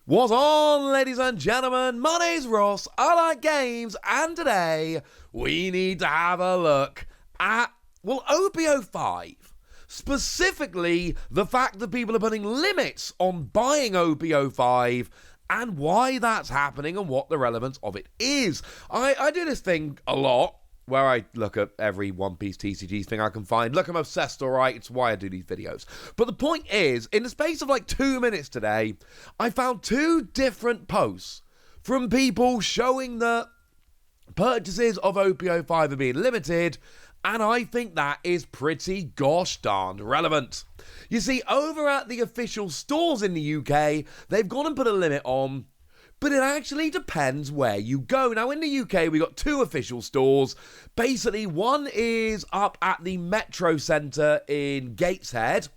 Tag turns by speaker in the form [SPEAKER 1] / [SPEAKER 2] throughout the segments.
[SPEAKER 1] What's on, ladies and gentlemen? My name's Ross, I like games, and today we need to have a look at, OP-05. Specifically, the fact that people are putting limits on buying OP-05 and why that's happening and what the relevance of it is. I do this thing a lot, where I look at every One Piece TCGs thing I can find. Look, I'm obsessed, alright? It's why I do these videos. But the point is, in the space of like 2 minutes today, I found 2 different posts from people showing that purchases of OP-05 are being limited, and I think that is pretty gosh darned relevant. You see, over at the official stores in the UK, they've gone and put a limit on, but it actually depends where you go. Now, in the UK, we got 2 official stores. Basically, one is up at the Metro Centre in Gateshead.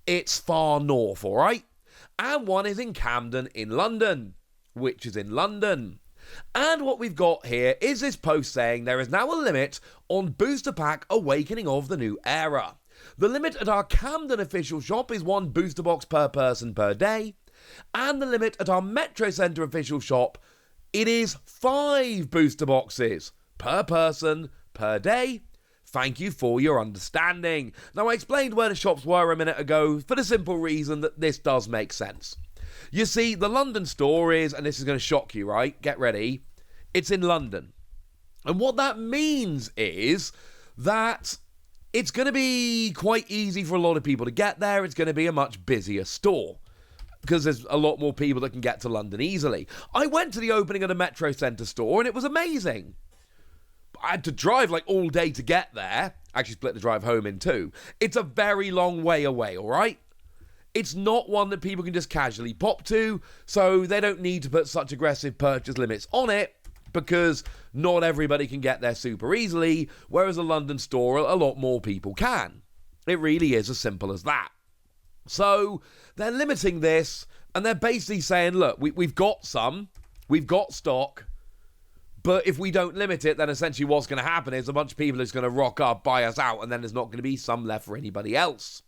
[SPEAKER 1] It's far north, all right? And one is in Camden in London, which is in London. And what we've got here is this post saying there is now a limit on Booster Pack Awakening of the New Era. The limit at our Camden official shop is 1 booster box per person per day. And the limit at our Metro Centre official shop, it is 5 booster boxes per person per day. Thank you for your understanding. Now, I explained where the shops were a minute ago for the simple reason that this does make sense. You see, the London store is, and this is going to shock you, right? Get ready. It's in London. And what that means is that it's going to be quite easy for a lot of people to get there. It's going to be a much busier store, because there's a lot more people that can get to London easily. I went to the opening of the Metro Centre store, and it was amazing. I had to drive like all day to get there. Actually split the drive home in 2. It's a very long way away, all right? It's not one that people can just casually pop to, so they don't need to put such aggressive purchase limits on it, because not everybody can get there super easily, whereas a London store, a lot more people can. It really is as simple as that. So they're limiting this, and they're basically saying, look, we've got stock, but if we don't limit it, then essentially what's going to happen is a bunch of people are just going to rock up, buy us out, and then there's not going to be some left for anybody else.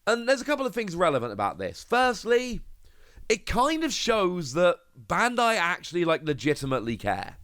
[SPEAKER 1] And there's a couple of things relevant about this. Firstly, it kind of shows that Bandai actually legitimately care.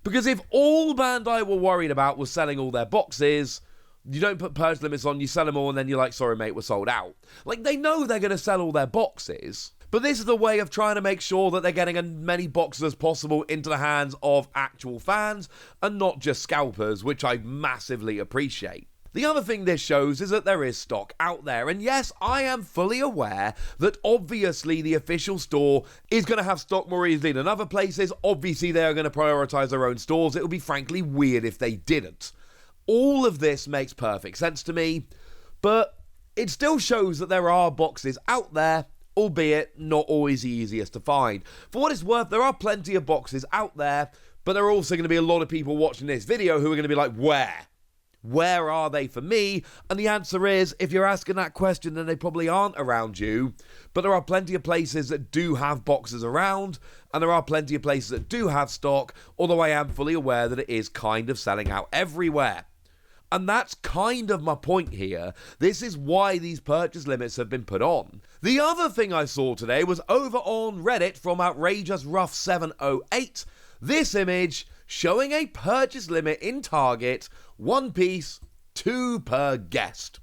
[SPEAKER 1] Because if all Bandai were worried about was selling all their boxes, you don't put purchase limits on, you sell them all, and then you're like, sorry mate, we're sold out. They know they're going to sell all their boxes, but this is a way of trying to make sure that they're getting as many boxes as possible into the hands of actual fans, and not just scalpers, which I massively appreciate. The other thing this shows is that there is stock out there, and yes, I am fully aware that obviously the official store is going to have stock more easily than other places. Obviously they are going to prioritise their own stores. It would be frankly weird if they didn't. All of this makes perfect sense to me, but it still shows that there are boxes out there, albeit not always the easiest to find. For what it's worth, there are plenty of boxes out there, but there are also going to be a lot of people watching this video who are going to be like, where? Where are they for me? And the answer is, if you're asking that question, then they probably aren't around you. But there are plenty of places that do have boxes around, and there are plenty of places that do have stock, although I am fully aware that it is kind of selling out everywhere. And that's kind of my point here. This is why these purchase limits have been put on. The other thing I saw today was over on Reddit from Outrageous Rough 708. This image showing a purchase limit in Target, One Piece, 2 per guest.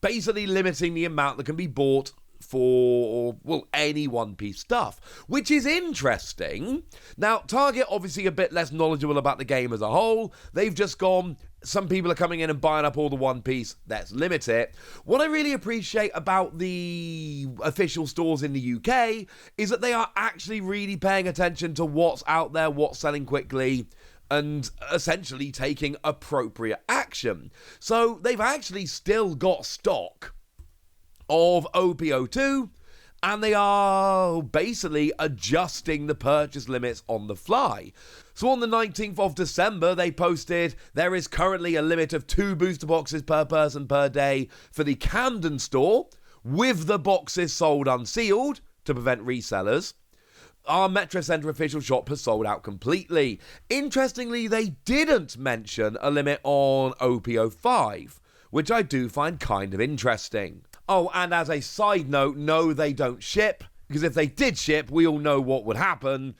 [SPEAKER 1] Basically limiting the amount that can be bought for, any One Piece stuff, which is interesting. Now, Target obviously a bit less knowledgeable about the game as a whole. They've just gone, some people are coming in and buying up all the One Piece, let's limit it. What I really appreciate about the official stores in the UK is that they are actually really paying attention to what's out there, what's selling quickly, and essentially taking appropriate action. So they've actually still got stock of OP-02, and they are basically adjusting the purchase limits on the fly. So on the 19th of December, they posted, there is currently a limit of 2 booster boxes per person per day for the Camden store, with the boxes sold unsealed to prevent resellers. Our Metro Centre official shop has sold out completely. Interestingly, they didn't mention a limit on OP-05, which I do find kind of interesting. Oh, and as a side note, no, they don't ship. Because if they did ship, we all know what would happen.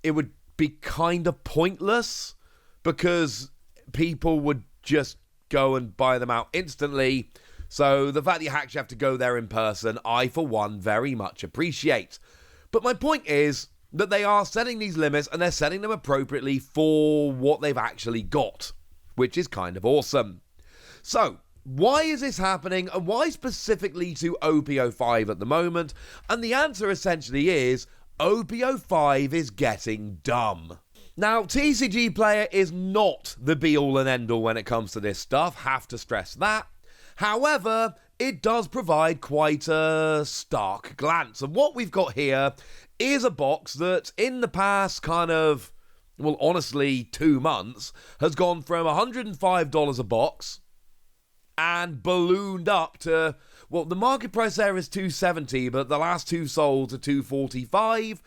[SPEAKER 1] It would be kind of pointless because people would just go and buy them out instantly. So the fact that you actually have to go there in person, I, for one, very much appreciate. But my point is that they are setting these limits and they're setting them appropriately for what they've actually got, which is kind of awesome. So, why is this happening, and why specifically to OP-05 at the moment? And the answer essentially is OP-05 is getting dumb. Now, TCG Player is not the be-all and end-all when it comes to this stuff, have to stress that. However, it does provide quite a stark glance. And what we've got here is a box that in the past honestly 2 months, has gone from $105 a box and ballooned up to, the market price there is $270, but the last two solds are $245,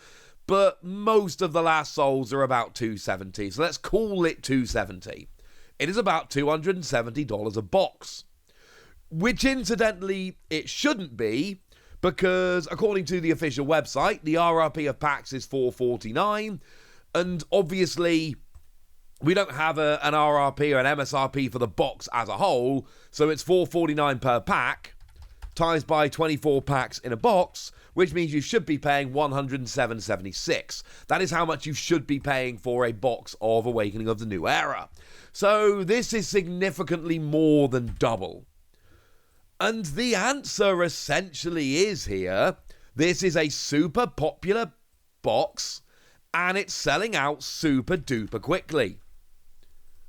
[SPEAKER 1] but most of the last solds are about $270, so let's call it $270. It is about $270 a box, which incidentally it shouldn't be, because according to the official website, the RRP of packs is $449, and obviously we don't have an RRP or an MSRP for the box as a whole, so it's $449 per pack, times by 24 packs in a box, which means you should be paying $107.76. That is how much you should be paying for a box of Awakening of the New Era. So this is significantly more than double. And the answer essentially is here, this is a super popular box, and it's selling out super duper quickly.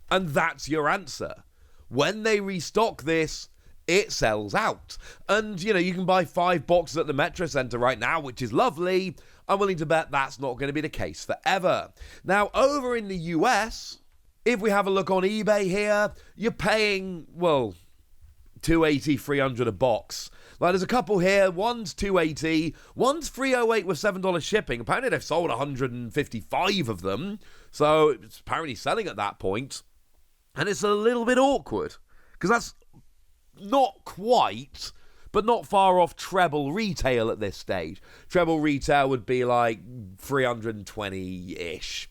[SPEAKER 1] And that's your answer. When they restock this, it sells out. And, you can buy 5 boxes at the Metro Center right now, which is lovely. I'm willing to bet that's not going to be the case forever. Now, over in the US, if we have a look on eBay here, you're paying, $280, $300 a box. Like, there's a couple here. One's $280, one's $308 with $7 shipping. Apparently, they've sold 155 of them, so it's apparently selling at that point. And it's a little bit awkward, because that's not quite, but not far off treble retail at this stage. Treble retail would be like 320-ish.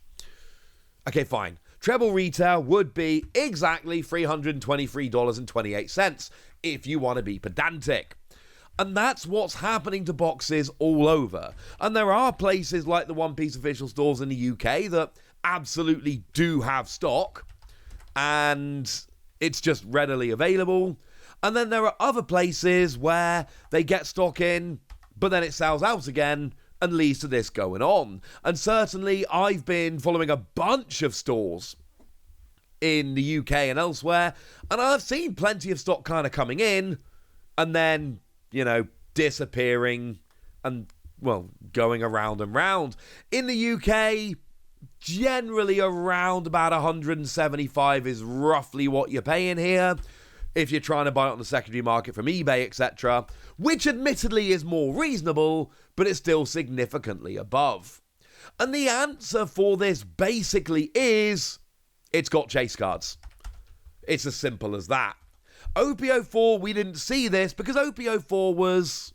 [SPEAKER 1] Okay, fine. Treble retail would be exactly $323.28 if you want to be pedantic. And that's what's happening to boxes all over. And there are places like the One Piece official stores in the UK that absolutely do have stock, and it's just readily available. And then there are other places where they get stock in, but then it sells out again and leads to this going on. And certainly I've been following a bunch of stores in the UK and elsewhere, and I've seen plenty of stock kind of coming in and then, disappearing and, going around and round. In the UK, generally around about 175 is roughly what you're paying here if you're trying to buy it on the secondary market from eBay, etc., which admittedly is more reasonable, but it's still significantly above. And the answer for this basically is, it's got chase cards. It's as simple as that. OP-04, we didn't see this because OP-04 was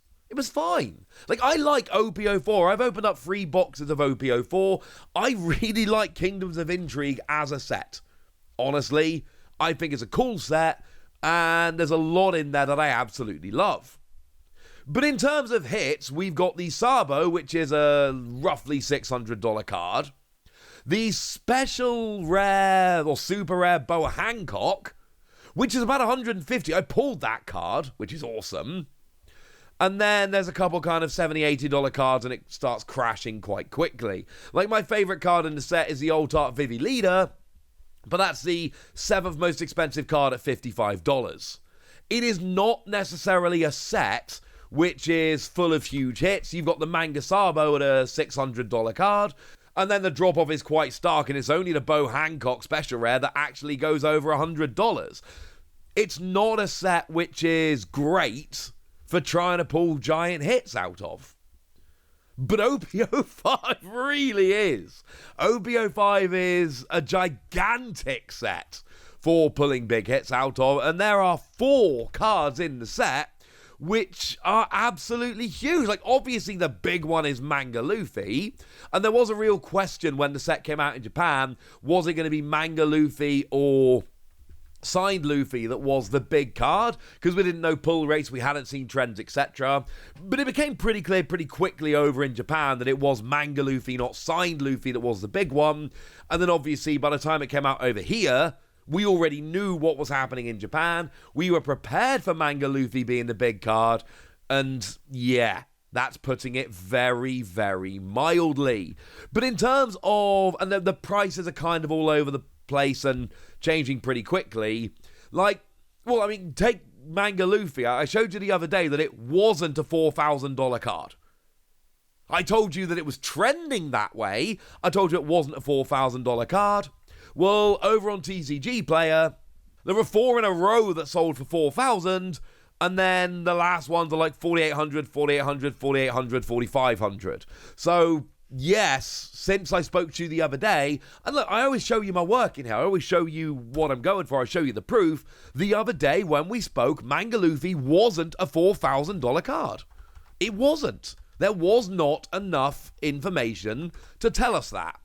[SPEAKER 1] fine. Like, I like OP-04. I've opened up 3 boxes of OP-04. I really like Kingdoms of Intrigue as a set. Honestly, I think it's a cool set, and there's a lot in there that I absolutely love. But in terms of hits, we've got the Sabo, which is a roughly $600 card. The special rare or super rare Bo Hancock, which is about $150. I pulled that card, which is awesome. And then there's a couple kind of $70, $80 cards, and it starts crashing quite quickly. Like, my favorite card in the set is the Old Tart Vivi Leader, but that's the 7th most expensive card at $55. It is not necessarily a set which is full of huge hits. You've got the Manga Sabo at a $600 card, and then the drop-off is quite stark, and it's only the Bo Hancock special rare that actually goes over $100. It's not a set which is great for trying to pull giant hits out of. But OP-05 really is. OP-05 is a gigantic set for pulling big hits out of, and there are 4 cards in the set which are absolutely huge. Like, obviously, the big one is Manga Luffy, and there was a real question when the set came out in Japan, was it going to be Manga Luffy or signed Luffy that was the big card, because we didn't know pull rates, we hadn't seen trends, etc. But it became pretty clear pretty quickly over in Japan that it was Manga Luffy, not signed Luffy, that was the big one. And then obviously by the time it came out over here, we already knew what was happening in Japan. We were prepared for Manga Luffy being the big card, and yeah, that's putting it very, very mildly. But in terms of, and the prices are kind of all over the place and changing pretty quickly. Like, well, I mean, take Manga Luffy. I showed you the other day that it wasn't a $4,000 card. I told you that it was trending that way. I told you it wasn't a $4,000 card. Well, over on TCG Player, there were 4 in a row that sold for $4,000, and then the last ones are like $4,800, $4,800, $4,800, $4,500. So yes, since I spoke to you the other day, and look, I always show you my work in here. I always show you what I'm going for. I show you the proof. The other day when we spoke, Manga Luffy wasn't a $4,000 card. It wasn't. There was not enough information to tell us that.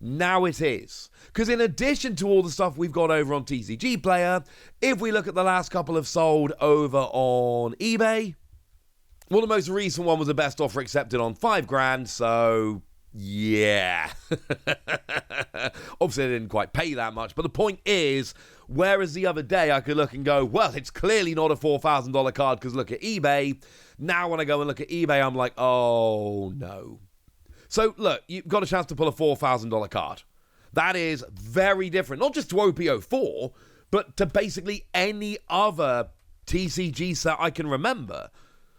[SPEAKER 1] Now it is. Because in addition to all the stuff we've got over on TCG Player, if we look at the last couple have sold over on eBay, well, the most recent one was the best offer accepted on $5,000, so yeah. Obviously, they didn't quite pay that much, but the point is, whereas the other day I could look and go, well, it's clearly not a $4,000 card because look at eBay. Now when I go and look at eBay, I'm like, oh no. So look, you've got a chance to pull a $4,000 card. That is very different, not just to OP-04, but to basically any other TCG set I can remember.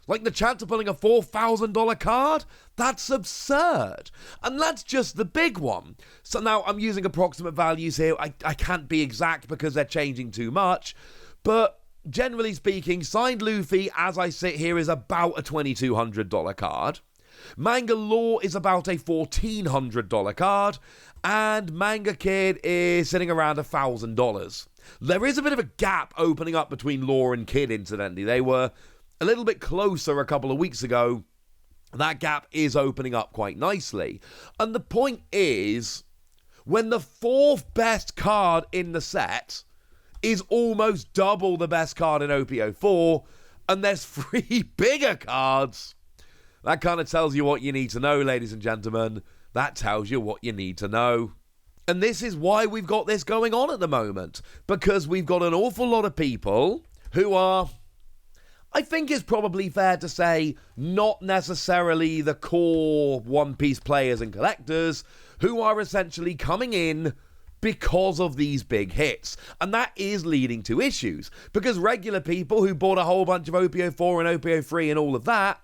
[SPEAKER 1] Like the chance of pulling a $4,000 card? That's absurd. And that's just the big one. So now I'm using approximate values here. I can't be exact because they're changing too much. But generally speaking, signed Luffy, as I sit here, is about a $2,200 card. Manga Law is about a $1,400 card. And Manga Kid is sitting around $1,000. There is a bit of a gap opening up between Law and Kid, incidentally. They were a little bit closer a couple of weeks ago. That gap is opening up quite nicely. And the point is, when the 4th best card in the set is almost double the best card in OP-04, and there's 3 bigger cards, that kind of tells you what you need to know, ladies and gentlemen. That tells you what you need to know. And this is why we've got this going on at the moment. Because we've got an awful lot of people who are, I think it's probably fair to say, not necessarily the core One Piece players and collectors, who are essentially coming in because of these big hits. And that is leading to issues. Because regular people who bought a whole bunch of OP-04 and OP-03 and all of that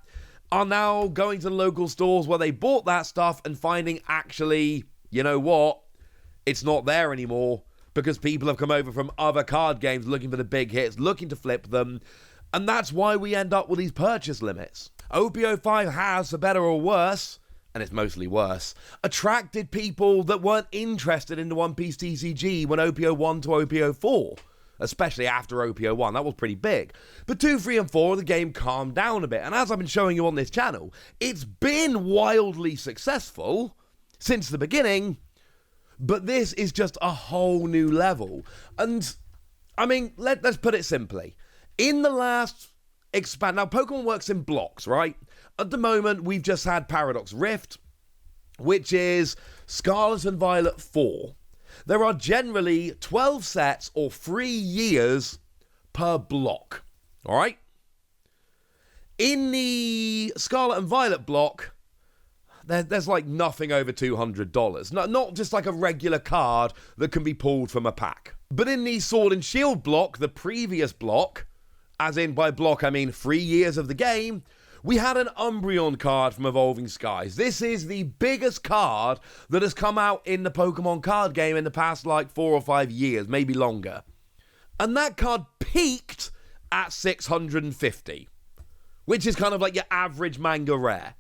[SPEAKER 1] are now going to the local stores where they bought that stuff and finding, actually, you know what, it's not there anymore because people have come over from other card games looking for the big hits, looking to flip them, and that's why we end up with these purchase limits. OP-05 has, for better or worse, and it's mostly worse, attracted people that weren't interested in the One Piece TCG when OP-01 to OP-04. Especially after OP-01, that was pretty big. But 2, 3, and 4, the game calmed down a bit. And as I've been showing you on this channel, it's been wildly successful since the beginning, but this is just a whole new level. And, I mean, let's put it simply. In the last expand... Now, Pokemon works in blocks, right? At the moment, we've just had Paradox Rift, which is Scarlet and Violet 4. There are generally 12 sets or 3 years per block. All right? In the Scarlet and Violet block, there's like nothing over $200. Not just like a regular card that can be pulled from a pack. But in the Sword and Shield block, the previous block, as in by block I mean 3 years of the game, we had an Umbreon card from Evolving Skies. This is the biggest card that has come out in the Pokemon card game in the past like 4 or 5 years, maybe longer. And that card peaked at 650, which is kind of like your average manga rare.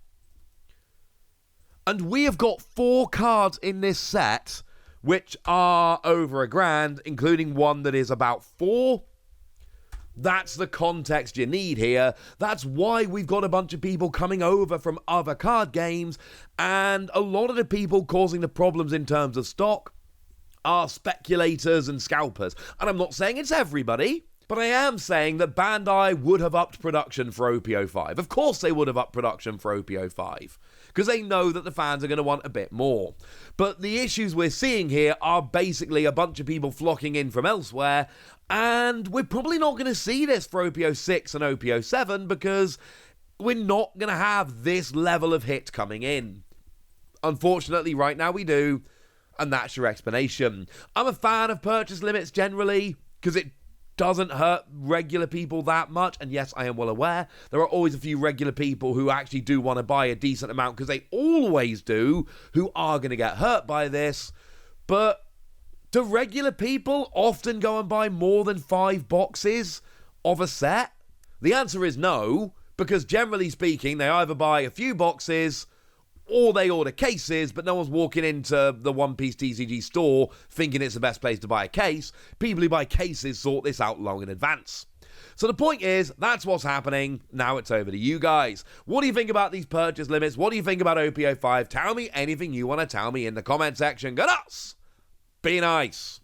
[SPEAKER 1] And we have got 4 cards in this set which are over $1,000, including one that is about 4. That's the context you need here. That's why we've got a bunch of people coming over from other card games, and a lot of the people causing the problems in terms of stock are speculators and scalpers. And I'm not saying it's everybody, but I am saying that Bandai would have upped production for OP-05. Of course they would have upped production for OP-05, because they know that the fans are going to want a bit more. But the issues we're seeing here are basically a bunch of people flocking in from elsewhere, and we're probably not going to see this for OP-06 and OP-07 because we're not going to have this level of hit coming in. Unfortunately, right now we do, and that's your explanation. I'm a fan of purchase limits generally because it doesn't hurt regular people that much, and yes, I am well aware there are always a few regular people who actually do want to buy a decent amount, because they always do, who are going to get hurt by this. But do regular people often go and buy more than 5 boxes of a set? The answer is no, because generally speaking they either buy a few boxes or they order cases, but no one's walking into the One Piece TCG store thinking it's the best place to buy a case. People who buy cases sort this out long in advance. So the point is, that's what's happening. Now it's over to you guys. What do you think about these purchase limits? What do you think about OP-05? Tell me anything you want to tell me in the comment section. Good us! Be nice.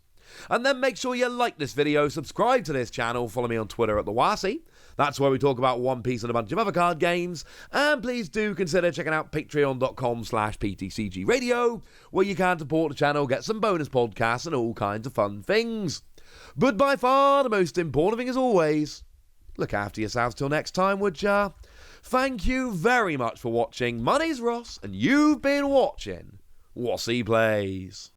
[SPEAKER 1] And then make sure you like this video, subscribe to this channel, follow me on Twitter at @TheWasi. That's where we talk about One Piece and a bunch of other card games. And please do consider checking out patreon.com/PTCG Radio, where you can support the channel, get some bonus podcasts and all kinds of fun things. But by far the most important thing, as always, look after yourselves till next time, would ya? Thank you very much for watching. My name's Ross, and you've been watching Wasi Plays.